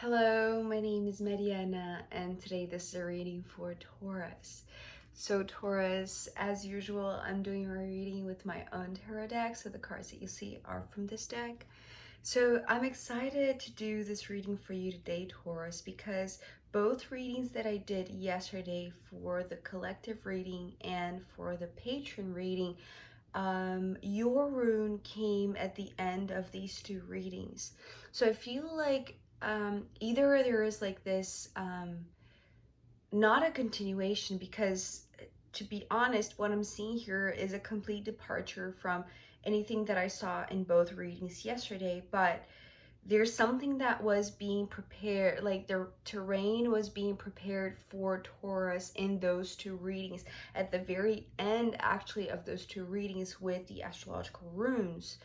Hello, my name is Mariana, and today this is a reading for Taurus. So Taurus, as usual, I'm doing a reading with my own tarot deck, so the cards that you see are from this deck. So I'm excited to do this reading for you today, Taurus, because both readings that I did yesterday for the collective reading and for the patron reading, your rune came at the end of these two readings. So I feel like either there is like this, not a continuation, because to be honest, what I'm seeing here is a complete departure from anything that I saw in both readings yesterday, but there's something that was being prepared, like the terrain was being prepared for Taurus in those two readings, at the very end actually of those two readings with the astrological runes.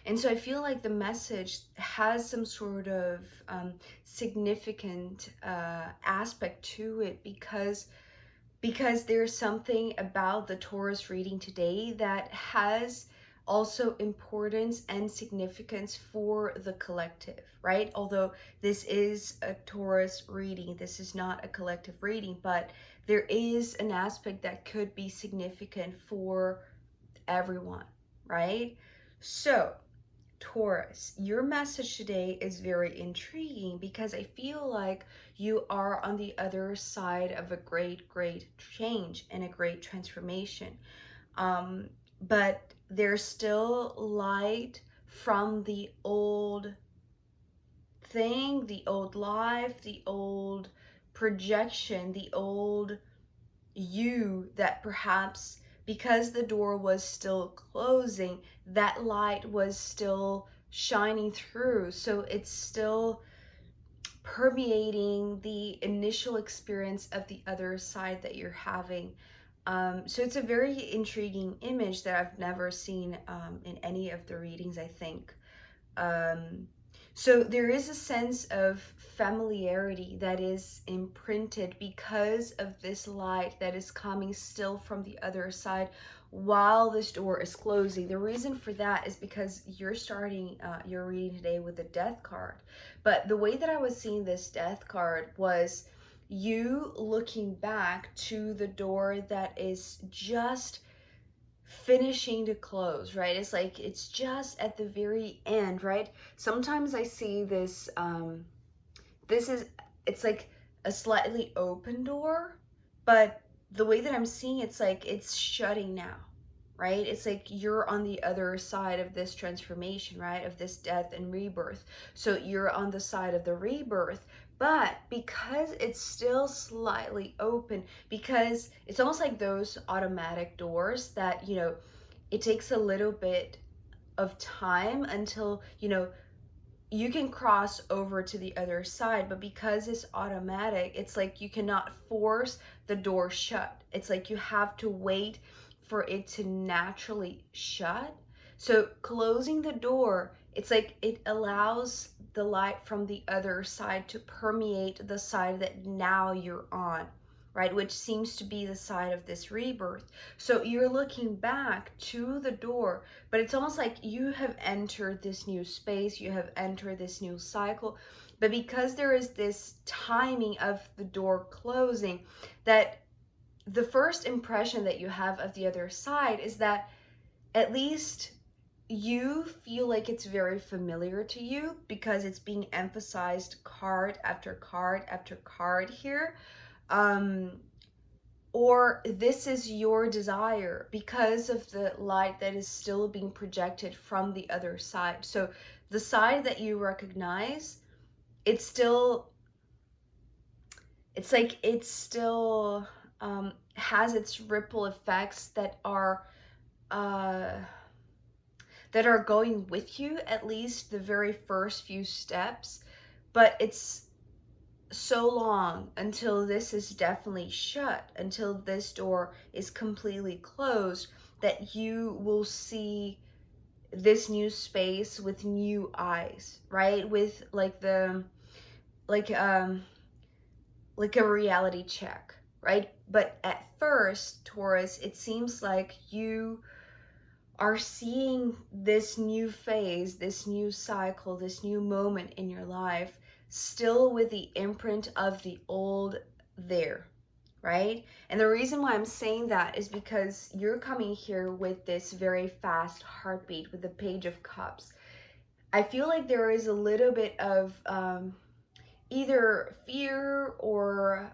And so I feel like the message has some sort of significant aspect to it, because there's something about the Taurus reading today that has also importance and significance for the collective, right? Although this is a Taurus reading, this is not a collective reading, but there is an aspect that could be significant for everyone, right? So Taurus, your message today is very intriguing because I feel like you are on the other side of a great change and a great transformation. Um, but there's still light from the old thing, the old life, the old projection, the old you, that perhaps because the door was still closing, that light was still shining through. So it's still permeating the initial experience of the other side that you're having. So it's a very intriguing image that I've never seen in any of the readings, I think. Um, so there is a sense of familiarity that is imprinted because of this light that is coming still from the other side while this door is closing. The reason for that is because you're starting your reading today with the Death card. But the way that I was seeing this Death card was you looking back to the door that is just finishing to close, right? It's like it's just at the very end, right? Sometimes I see this this is, it's like a slightly open door, but the way that I'm seeing it's like it's shutting now, right? It's like you're on the other side of this transformation, right? Of this death and rebirth. So you're on the side of the rebirth, but because it's still slightly open, because it's almost like those automatic doors that, it takes a little bit of time until, you can cross over to the other side, but because it's automatic, it's like you cannot force the door shut. It's like you have to wait for it to naturally shut. So closing the door, it's like it allows the light from the other side to permeate the side that now you're on, right? Which seems to be the side of this rebirth. So you're looking back to the door, but it's almost like you have entered this new space, you have entered this new cycle. But because there is this timing of the door closing, that the first impression that you have of the other side is that at least you feel like it's very familiar to you, because it's being emphasized card after card after card here. Or this is your desire because of the light that is still being projected from the other side. So the side that you recognize, it's still, it's like it still has its ripple effects uh, that are going with you, at least the very first few steps. But it's so long until this is definitely shut, until this door is completely closed, that you will see this new space with new eyes, right? With like like um like a reality check, right? But at first, Taurus, it seems like you are seeing this new phase, this new cycle, this new moment in your life, still with the imprint of the old there, right? And the reason why I'm saying that is because you're coming here with this very fast heartbeat with the Page of Cups. I feel like there is a little bit of either fear or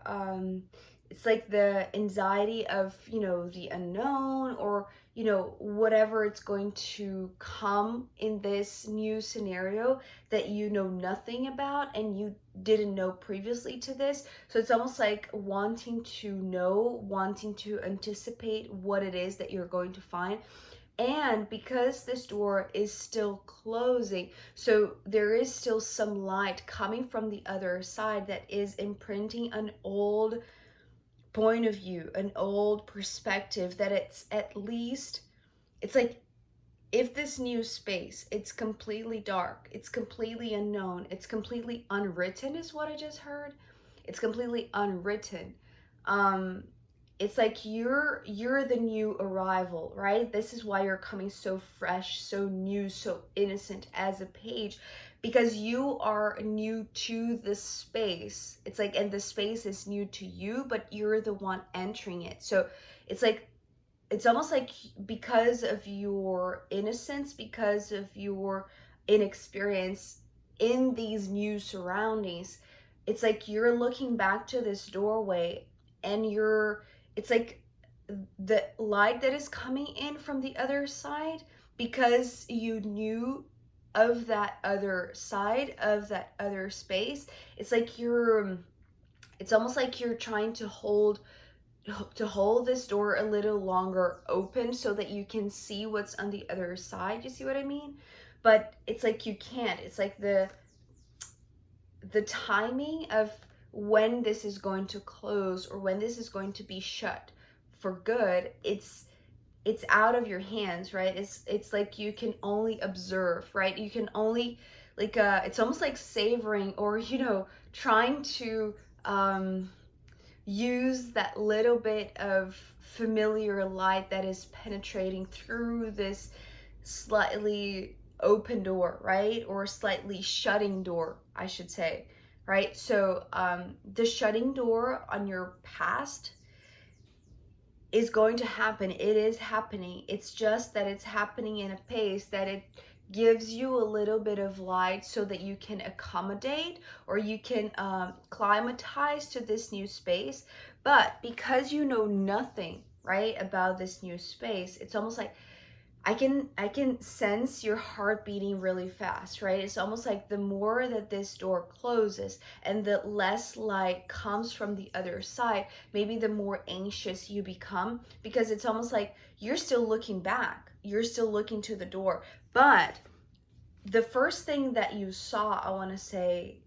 it's like the anxiety of, you know, the unknown, or, you know, whatever it's going to come in this new scenario that you know nothing about and you didn't know previously to this. So it's almost like wanting to know, wanting to anticipate what it is that you're going to find. And because this door is still closing, so there is still some light coming from the other side that is imprinting an old point of view, an old perspective, that it's at least, it's like, if this new space, it's completely dark, it's completely unknown, it's completely unwritten, is what I just heard. It's completely unwritten. Um, it's like you're the new arrival, right? This is why you're coming so fresh, so new, so innocent as a page, because you are new to the space. It's like, and the space is new to you, but you're the one entering it. So it's like, it's almost like because of your innocence, because of your inexperience in these new surroundings, it's like you're looking back to this doorway and you're, it's like the light that is coming in from the other side, because you knew of that other side, of that other space. It's like you're, it's almost like you're trying to hold this door a little longer open so that you can see what's on the other side. You see what I mean? But it's like you can't. It's like the timing of when this is going to close or when this is going to be shut for good, it's out of your hands, right? It's like you can only observe, right? You can only, like, it's almost like savoring, or, you know, trying to use that little bit of familiar light that is penetrating through this slightly open door, right? Or slightly shutting door, I should say, right? So the shutting door on your past is going to happen. It is happening. It's just that it's happening in a pace that it gives you a little bit of light so that you can accommodate, or you can climatize to this new space. But because you know nothing, right, about this new space, it's almost like I can sense your heart beating really fast, right? It's almost like the more that this door closes and the less light comes from the other side, maybe the more anxious you become, because it's almost like you're still looking back. You're still looking to the door. But the first thing that you saw, I want to say,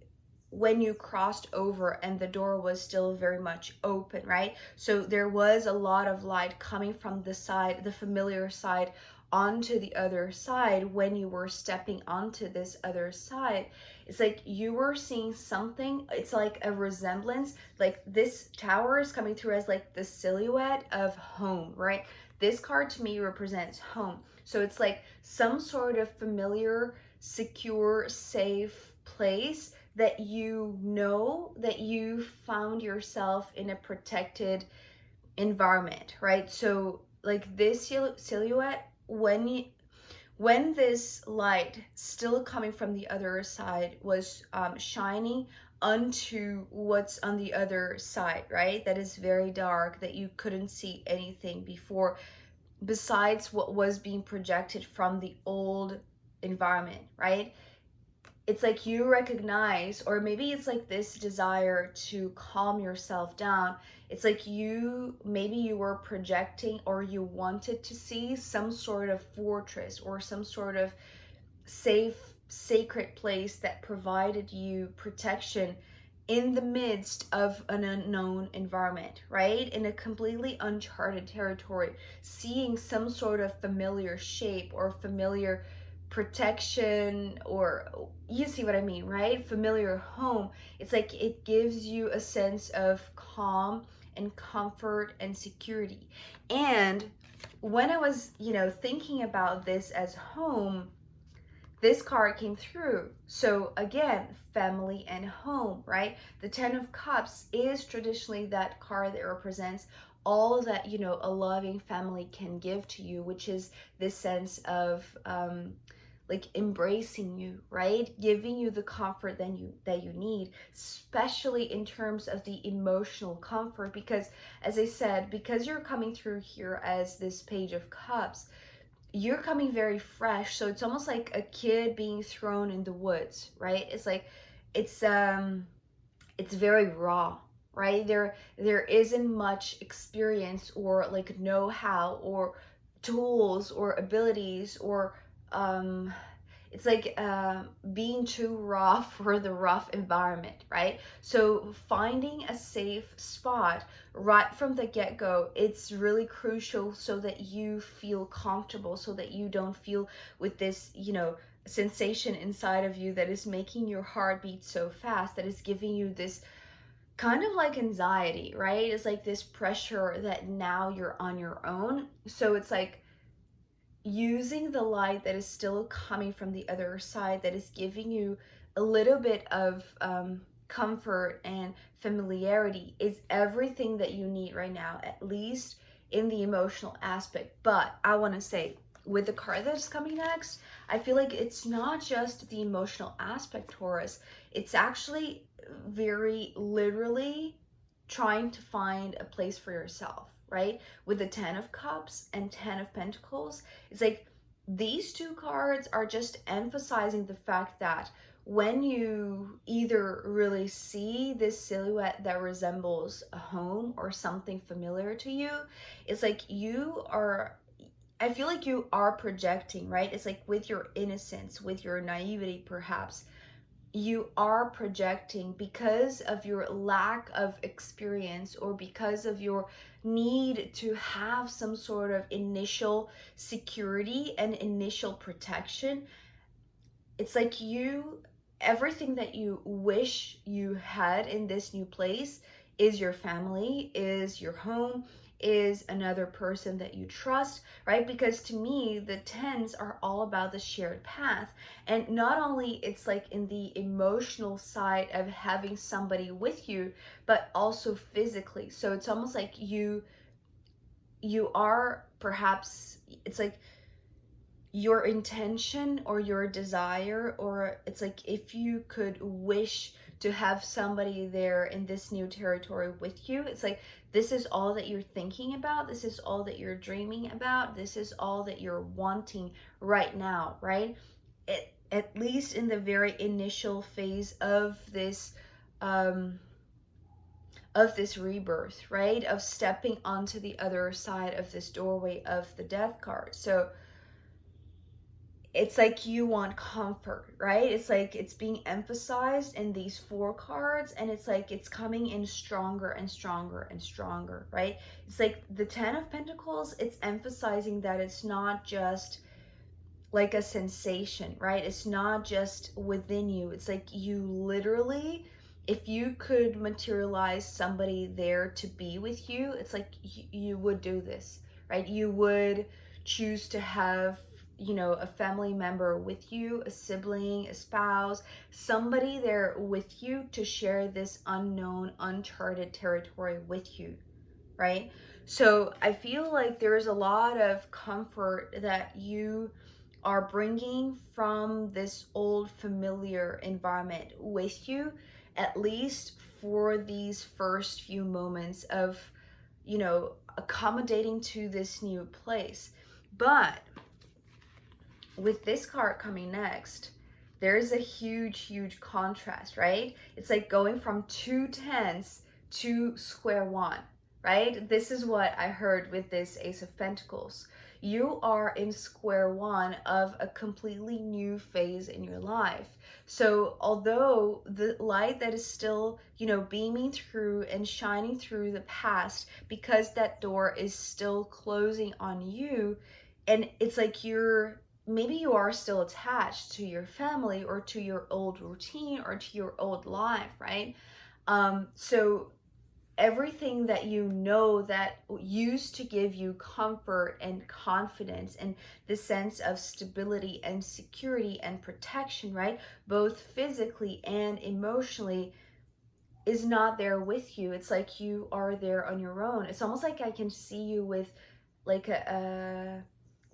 when you crossed over and the door was still very much open, right? So there was a lot of light coming from the side, the familiar side, onto the other side. When you were stepping onto this other side, it's like you were seeing something. It's like a resemblance. Like this tower is coming through as like the silhouette of home, right? This card to me represents home. So it's like some sort of familiar, secure, safe place that you know that you found yourself in a protected environment, right? So like this silhouette, when this light still coming from the other side was shining onto what's on the other side, right? That is very dark, that you couldn't see anything before besides what was being projected from the old environment, right? It's like you recognize, or maybe it's like this desire to calm yourself down. It's like maybe you were projecting, or you wanted to see some sort of fortress or some sort of safe, sacred place that provided you protection in the midst of an unknown environment, right? In a completely uncharted territory, seeing some sort of familiar shape or familiar protection, or you see what I mean, right? Familiar home. It's like it gives you a sense of calm and comfort and security. And when I was, thinking about this as home, this card came through. So again, family and home, right? The Ten of Cups is traditionally that card that represents all that, a loving family can give to you, which is this sense of like embracing you, right? Giving you the comfort that you need, especially in terms of the emotional comfort, because as I said, because you're coming through here as this Page of Cups, you're coming very fresh, so it's almost like a kid being thrown in the woods, right? It's like it's very raw, right? There isn't much experience or like know-how or tools or abilities or um it's like being too raw for the rough environment, right? So finding a safe spot right from the get-go, it's really crucial so that you feel comfortable, so that you don't feel with this, sensation inside of you that is making your heart beat so fast, that is giving you this kind of like anxiety, right? It's like this pressure that now you're on your own. So it's like using the light that is still coming from the other side, that is giving you a little bit of comfort and familiarity, is everything that you need right now, at least in the emotional aspect. But I want to say, with the card that's coming next, I feel like it's not just the emotional aspect, Taurus. It's actually very literally trying to find a place for yourself, right? With the Ten of Cups and Ten of Pentacles, it's like these two cards are just emphasizing the fact that when you either really see this silhouette that resembles a home or something familiar to you, it's like I feel like you are projecting, right? It's like with your innocence, with your naivety, perhaps you are projecting because of your lack of experience or because of your need to have some sort of initial security and initial protection. It's like everything that you wish you had in this new place is your family, is your home, is another person that you trust, right? Because to me, the tens are all about the shared path. And not only it's like in the emotional side of having somebody with you, but also physically. So it's almost like you are perhaps, it's like your intention or your desire, or it's like if you could wish to have somebody there in this new territory with you, it's like this is all that you're thinking about, this is all that you're dreaming about, this is all that you're wanting right now, right? At least in the very initial phase um of this rebirth, right? Of stepping onto the other side of this doorway of the Death card. So it's like you want comfort, right? It's like it's being emphasized in these four cards, and it's like it's coming in stronger and stronger and stronger, right? It's like the Ten of Pentacles, it's emphasizing that it's not just like a sensation, right? It's not just within you. It's like you literally, if you could materialize somebody there to be with you, it's like you would do this, right? You would choose to have, a family member with you, a sibling, a spouse, somebody there with you to share this unknown, uncharted territory with you, right? So I feel like there's a lot of comfort that you are bringing from this old familiar environment with you, at least for these first few moments of, accommodating to this new place. But with this card coming next, there's a huge contrast, right? It's like going from two tens to square one, right? This is what I heard with this Ace of Pentacles. You are in square one of a completely new phase in your life. So although the light that is still, beaming through and shining through the past, because that door is still closing on you, and it's like maybe you are still attached to your family or to your old routine or to your old life, right? So everything that you know that used to give you comfort and confidence and the sense of stability and security and protection, right? Both physically and emotionally, is not there with you. It's like you are there on your own. It's almost like I can see you with like a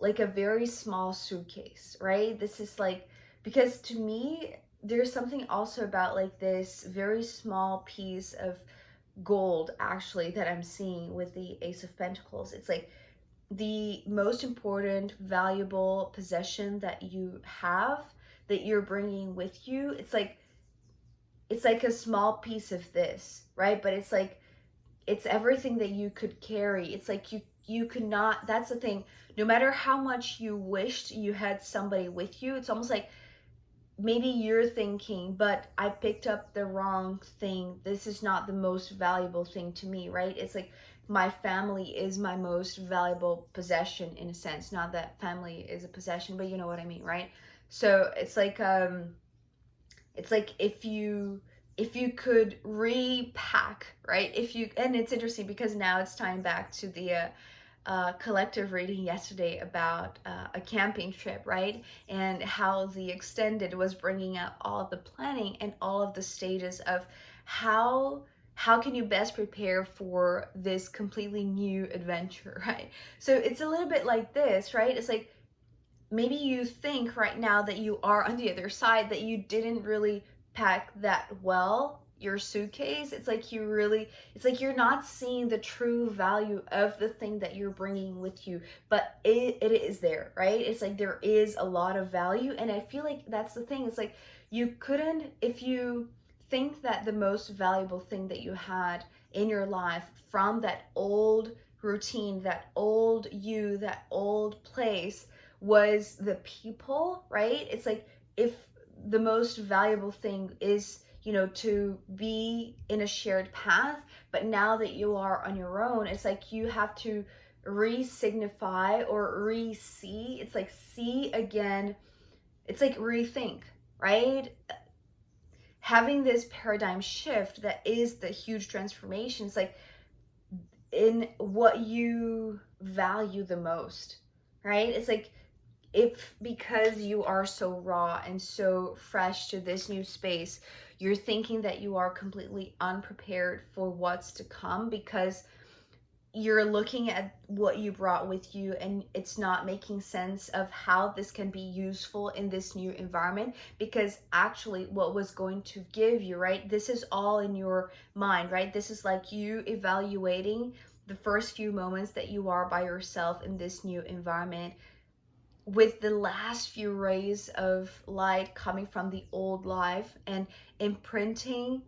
very small suitcase, right? This is like, because to me there's something also about like this very small piece of gold actually that I'm seeing with the Ace of Pentacles. It's like the most important valuable possession that you have, that you're bringing with you. It's like a small piece of this, right? But it's like it's everything that you could carry. It's like you could not, that's the thing, no matter how much you wished you had somebody with you, it's almost like maybe you're thinking, but I picked up the wrong thing. This is not the most valuable thing to me, right? It's like my family is my most valuable possession in a sense. Not that family is a possession, but you know what I mean, right? So it's like if you could repack, right? If you, and it's interesting because now it's tying back to the collective reading yesterday about a camping trip, right? And how the extended was bringing up all of the planning and all of the stages of how can you best prepare for this completely new adventure, right? So it's a little bit like this, right? It's like maybe you think right now that you are on the other side, that you didn't really pack that well your suitcase. It's like you really, it's like you're not seeing the true value of the thing that you're bringing with you, but it is there, right? It's like there is a lot of value. And I feel like that's the thing. It's like you couldn't, if you think that the most valuable thing that you had in your life from that old routine, that old you, that old place was the people, right? It's like if the most valuable thing is, you know, to be in a shared path, but now that you are on your own, it's like you have to re-signify or re-see. It's like see again. It's like rethink, right? Having this paradigm shift that is the huge transformation. It's like in what you value the most, right? It's like if because you are so raw and so fresh to this new space, you're thinking that you are completely unprepared for what's to come because you're looking at what you brought with you and it's not making sense of how this can be useful in this new environment, because actually what was going to give you, right, this is all in your mind, right? This is like you evaluating the first few moments that you are by yourself in this new environment, with the last few rays of light coming from the old life and imprinting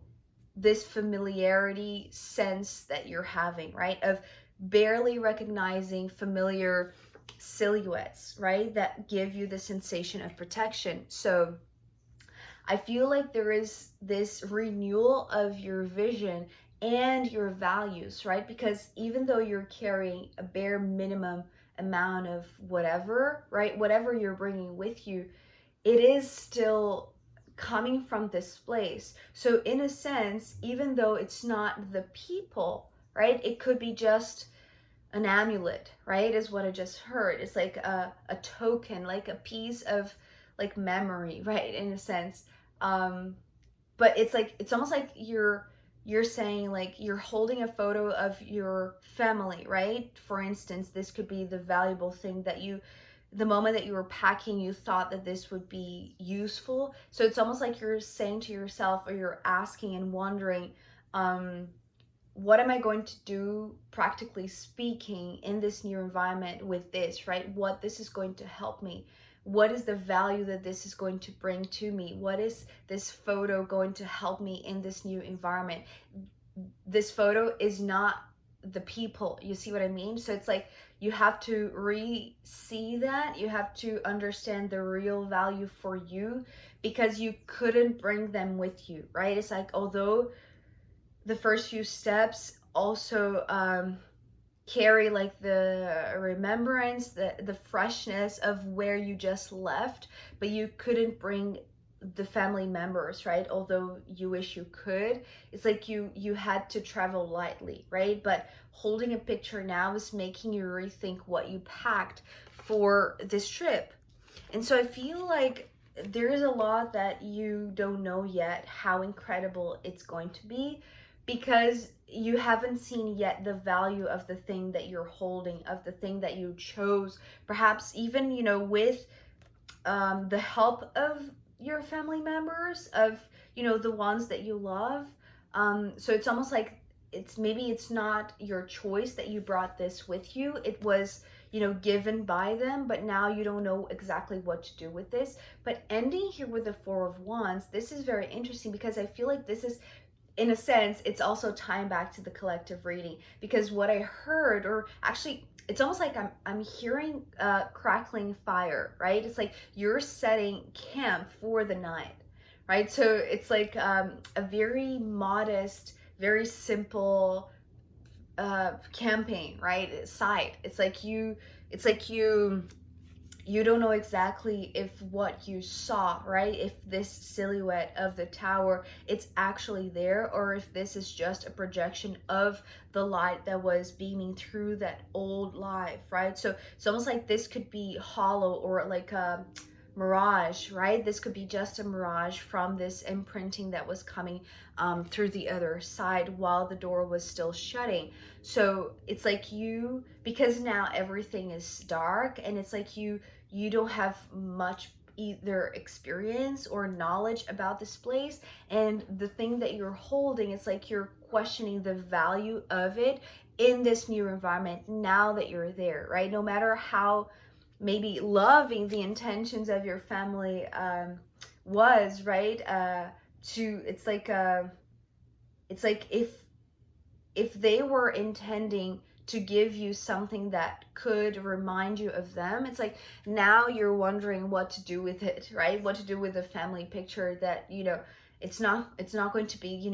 this familiarity sense that you're having, right? Of barely recognizing familiar silhouettes, right? That give you the sensation of protection. So I feel like there is this renewal of your vision and your values, right? Because even though you're carrying a bare minimum amount of whatever, right? Whatever you're bringing with you, it is still coming from this place. So in a sense, even though it's not the people, right? It could be just an amulet, right? Is what I just heard. It's like a token, like a piece of like memory, right? In a sense. But it's like it's almost like you're saying like you're holding a photo of your family, right? For instance, this could be the valuable thing that you, the moment that you were packing, you thought that this would be useful. So it's almost like you're saying to yourself, or you're asking and wondering, what am I going to do, practically speaking, in this new environment with this, right? What this is going to help me. What is the value that this is going to bring to me? What is this photo going to help me in this new environment? This photo is not the people. You see what I mean? So it's like you have to re-see that. You have to understand the real value for you, because you couldn't bring them with you, right? It's like, although the first few steps also carry like the remembrance, the freshness of where you just left, but you couldn't bring the family members, right? Although you wish you could, it's like you had to travel lightly, right? But holding a picture now is making you rethink what you packed for this trip. And so I feel like there is a lot that you don't know yet how incredible it's going to be, because you haven't seen yet the value of the thing that you're holding, of the thing that you chose, perhaps even, with the help of your family members, of, the ones that you love. So it's almost like it's not your choice that you brought this with you. It was, given by them, but now you don't know exactly what to do with this. But ending here with the Four of Wands, this is very interesting, because I feel like this is, in a sense, it's also tying back to the collective reading, because what I heard, or actually it's almost like I'm hearing crackling fire, right? It's like you're setting camp for the night, right? So it's like a very modest, very simple campaign, right? Site. It's like you don't know exactly if what you saw, right? If this silhouette of the tower, it's actually there, or if this is just a projection of the light that was beaming through that old life, right? So it's almost like this could be hollow, or like a mirage, right? This could be just a mirage from this imprinting that was coming through the other side while the door was still shutting. So it's like because now everything is dark, and it's like you don't have much either experience or knowledge about this place, and the thing that you're holding, it's like you're questioning the value of it in this new environment now that you're there, right? No matter how maybe loving the intentions of your family was, right? To it's like if they were intending to give you something that could remind you of them, it's like now you're wondering what to do with it, right? What to do with the family picture that, it's not going to be,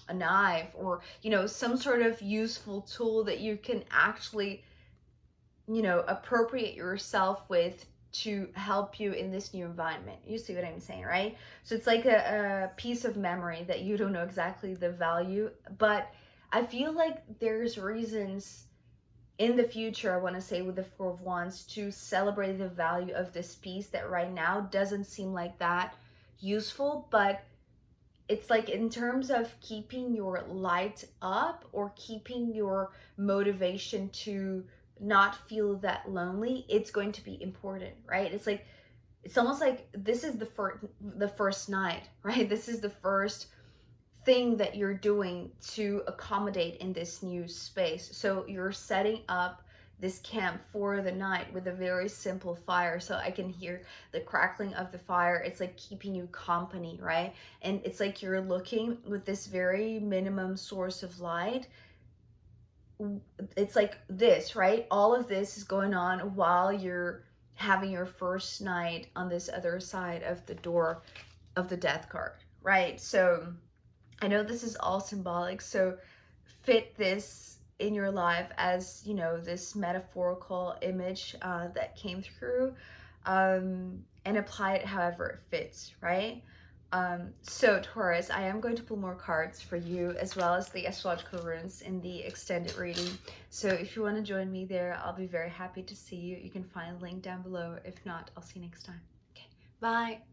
a knife, or, some sort of useful tool that you can actually, appropriate yourself with to help you in this new environment. You see what I'm saying, right? So it's like a piece of memory that you don't know exactly the value, but I feel like there's reasons in the future, I want to say, with the Four of Wands, to celebrate the value of this piece that right now doesn't seem like that useful. But it's like, in terms of keeping your light up, or keeping your motivation to not feel that lonely, it's going to be important, right? It's almost like this is the first night, right? This is the first thing that you're doing to accommodate in this new space. So you're setting up this camp for the night with a very simple fire. So I can hear the crackling of the fire. It's like keeping you company, right? And it's like you're looking with this very minimum source of light. It's like this, right? All of this is going on while you're having your first night on this other side of the door of the death card, right? So I know this is all symbolic, so fit this in your life as, this metaphorical image that came through, and apply it however it fits, right? So Taurus, I am going to pull more cards for you, as well as the astrological runes in the extended reading. So if you want to join me there, I'll be very happy to see you. You can find a link down below. If not, I'll see you next time. Okay, bye.